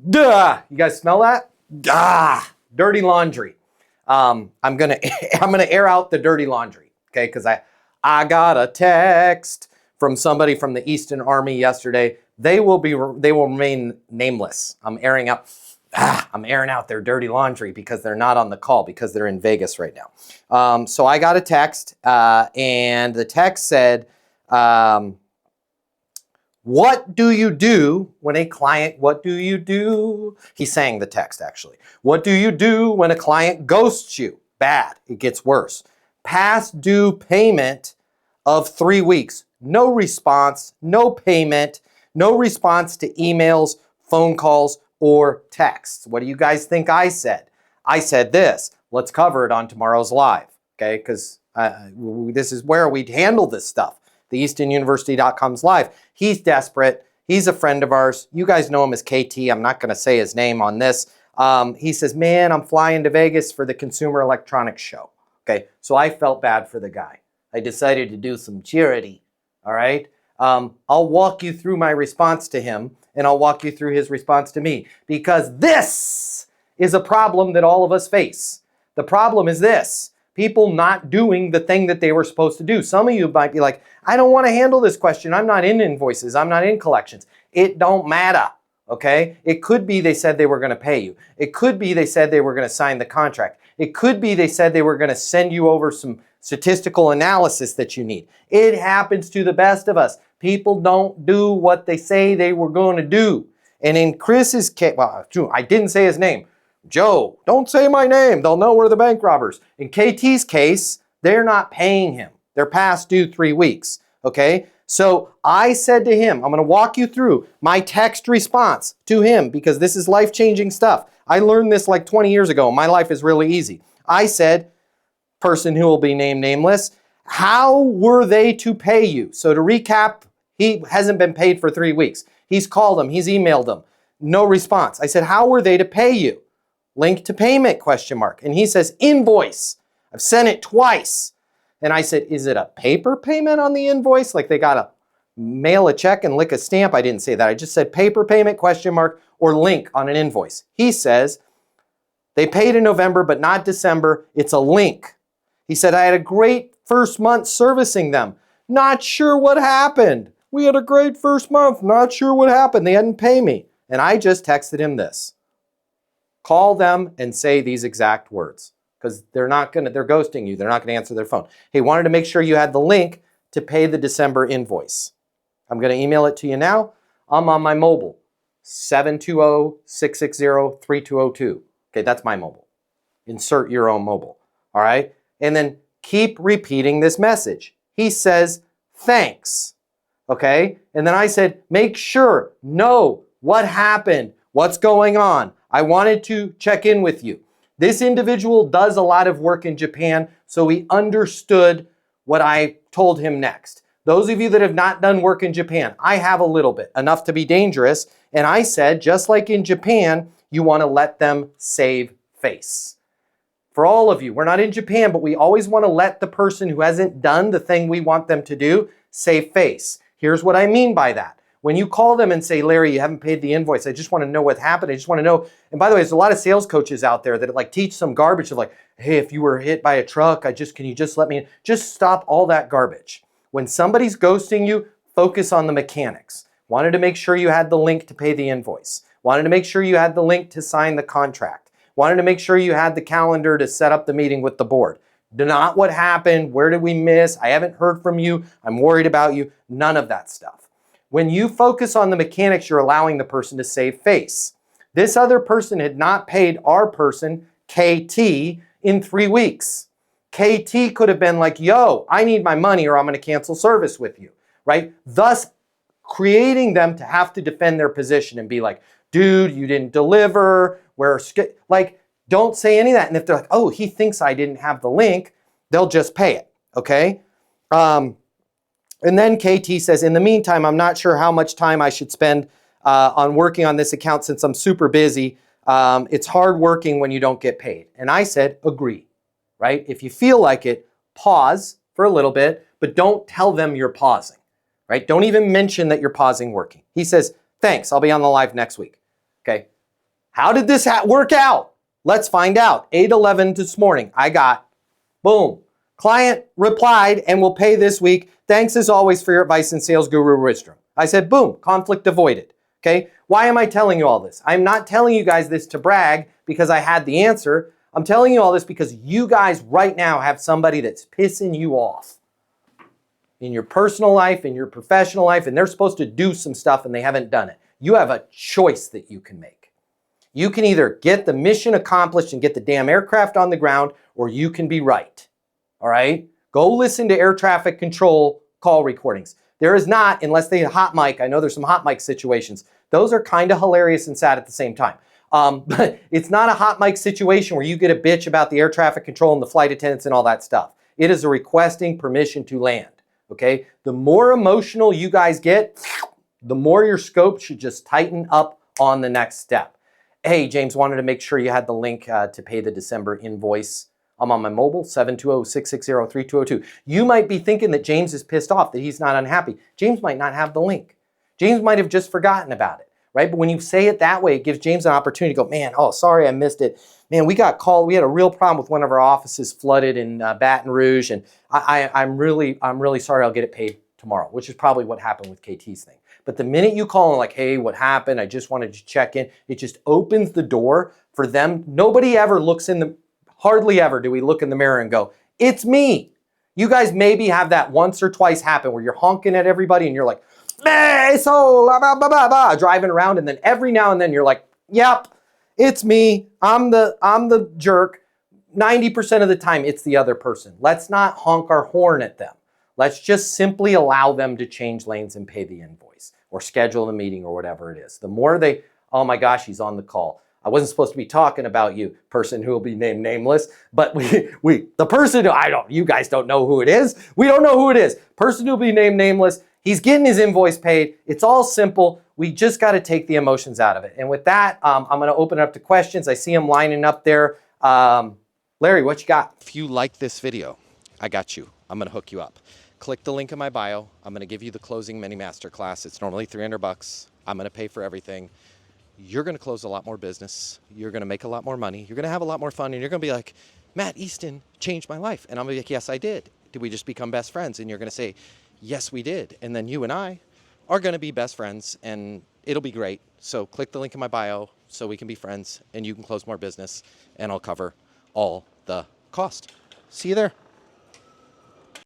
Duh! You guys smell that? Dirty laundry. I'm gonna air out the dirty laundry, okay? Because I got a text from somebody from the Easton Army yesterday. They will remain nameless. I'm airing out their dirty laundry because they're not on the call because they're in Vegas right now. So I got a text, and the text said, what do you do when a client, what do you do? He sang the text actually. What do you do when a client ghosts you? Bad, it gets worse. Past due payment of 3 weeks. No response, no payment, no response to emails, phone calls, or texts. What do you guys think I said? I said this. Let's cover it on tomorrow's live, okay? Because this is where we handle this stuff. The EastonUniversity.com's live. He's desperate. He's a friend of ours. You guys know him as KT. I'm not going to say his name on this. He says, man, I'm flying to Vegas for the Consumer Electronics Show. Okay, so I felt bad for the guy. I decided to do some charity, all right? I'll walk you through my response to him, and I'll walk you through his response to me, because this is a problem that all of us face. The problem is this. People not doing the thing that they were supposed to do. Some of you might be like, I don't want to handle this question. I'm not in invoices. I'm not in collections. It don't matter, okay? It could be they said they were going to pay you. It could be they said they were going to sign the contract. It could be they said they were going to send you over some statistical analysis that you need. It happens to the best of us. People don't do what they say they were going to do. And in Chris's case, well, I didn't say his name. Joe, don't say my name. They'll know we're the bank robbers. In KT's case, they're not paying him. They're past due 3 weeks, okay? So I said to him, I'm going to walk you through my text response to him because this is life-changing stuff. I learned this like 20 years ago. My life is really easy. I said, person who will be named nameless, how were they to pay you? So to recap, he hasn't been paid for 3 weeks. He's called them. He's emailed them. No response. I said, how were they to pay you? Link to payment, question mark. And he says, invoice. I've sent it twice. And I said, is it a paper payment on the invoice? Like they got to mail a check and lick a stamp? I didn't say that. I just said paper payment, question mark, or link on an invoice. He says, they paid in November, but not December. It's a link. He said, I had a great first month servicing them. Not sure what happened. We had a great first month. Not sure what happened. They hadn't paid me. And I just texted him this. Call them and say these exact words because they're ghosting you. They're not going to answer their phone. Hey, wanted to make sure you had the link to pay the December invoice. I'm going to email it to you now. I'm on my mobile, 720-660-3202. Okay, that's my mobile. Insert your own mobile, all right? And then keep repeating this message. He says, thanks, okay? And then I said, make sure, know what happened, what's going on. I wanted to check in with you. This individual does a lot of work in Japan, so he understood what I told him next. Those of you that have not done work in Japan, I have a little bit, enough to be dangerous. And I said, just like in Japan, you want to let them save face. For all of you, we're not in Japan, but we always want to let the person who hasn't done the thing we want them to do save face. Here's what I mean by that. When you call them and say, Larry, you haven't paid the invoice. I just want to know what happened. I just want to know. And by the way, there's a lot of sales coaches out there that like teach some garbage of like, hey, if you were hit by a truck, can you just let me in? Just stop all that garbage. When somebody's ghosting you, focus on the mechanics. Wanted to make sure you had the link to pay the invoice. Wanted to make sure you had the link to sign the contract. Wanted to make sure you had the calendar to set up the meeting with the board. Not what happened. Where did we miss? I haven't heard from you. I'm worried about you. None of that stuff. When you focus on the mechanics, you're allowing the person to save face. This other person had not paid our person, KT, in 3 weeks. KT could have been like, yo, I need my money or I'm going to cancel service with you, right? Thus, creating them to have to defend their position and be like, dude, you didn't deliver. Don't say any of that. And if they're like, oh, he thinks I didn't have the link, they'll just pay it, okay? And then KT says, in the meantime, I'm not sure how much time I should spend on working on this account since I'm super busy. It's hard working when you don't get paid. And I said, agree, right? If you feel like it, pause for a little bit, but don't tell them you're pausing, right? Don't even mention that you're pausing working. He says, thanks, I'll be on the live next week, okay? How did this work out? Let's find out. 8/11 this morning, I got, boom, client replied and will pay this week. Thanks as always for your advice and sales guru wisdom. I said, boom, conflict avoided. Okay, why am I telling you all this? I'm not telling you guys this to brag because I had the answer. I'm telling you all this because you guys right now have somebody that's pissing you off in your personal life, in your professional life, and they're supposed to do some stuff and they haven't done it. You have a choice that you can make. You can either get the mission accomplished and get the damn aircraft on the ground, or you can be right. All right? Go listen to air traffic control call recordings. There is not, unless they hot mic, I know there's some hot mic situations. Those are kind of hilarious and sad at the same time. But it's not a hot mic situation where you get a bitch about the air traffic control and the flight attendants and all that stuff. It is a requesting permission to land, okay? The more emotional you guys get, the more your scope should just tighten up on the next step. Hey, James, wanted to make sure you had the link to pay the December invoice. I'm on my mobile, 720-660-3202. You might be thinking that James is pissed off, that he's not unhappy. James might not have the link. James might have just forgotten about it, right? But when you say it that way, it gives James an opportunity to go, man, oh, sorry, I missed it. Man, we got called. We had a real problem with one of our offices flooded in Baton Rouge, and I'm really sorry. I'll get it paid tomorrow, which is probably what happened with KT's thing. But the minute you call and like, hey, what happened? I just wanted to check in. It just opens the door for them. Nobody ever looks in the, hardly ever do we look in the mirror and go, it's me. You guys maybe have that once or twice happen where you're honking at everybody and you're like, so blah, blah, blah, blah, driving around, and then every now and then you're like, yep, it's me. I'm the jerk. 90% of the time it's the other person. Let's not honk our horn at them. Let's just simply allow them to change lanes and pay the invoice or schedule the meeting or whatever it is. The more they, oh my gosh, he's on the call. I wasn't supposed to be talking about you, person who will be named nameless, but the person who, you guys don't know who it is. We don't know who it is. Person who will be named nameless. He's getting his invoice paid. It's all simple. We just got to take the emotions out of it. And with that, I'm going to open it up to questions. I see them lining up there. Larry, what you got? If you like this video, I got you. I'm going to hook you up. Click the link in my bio. I'm going to give you the closing mini masterclass. It's normally $300. I'm going to pay for everything. You're going to close a lot more business. You're going to make a lot more money. You're going to have a lot more fun. And you're going to be like, Matt Easton changed my life. And I'm going to be like, yes, I did. Did we just become best friends? And you're going to say, yes, we did. And then you and I are going to be best friends, and it'll be great. So click the link in my bio so we can be friends and you can close more business, and I'll cover all the cost. See you there.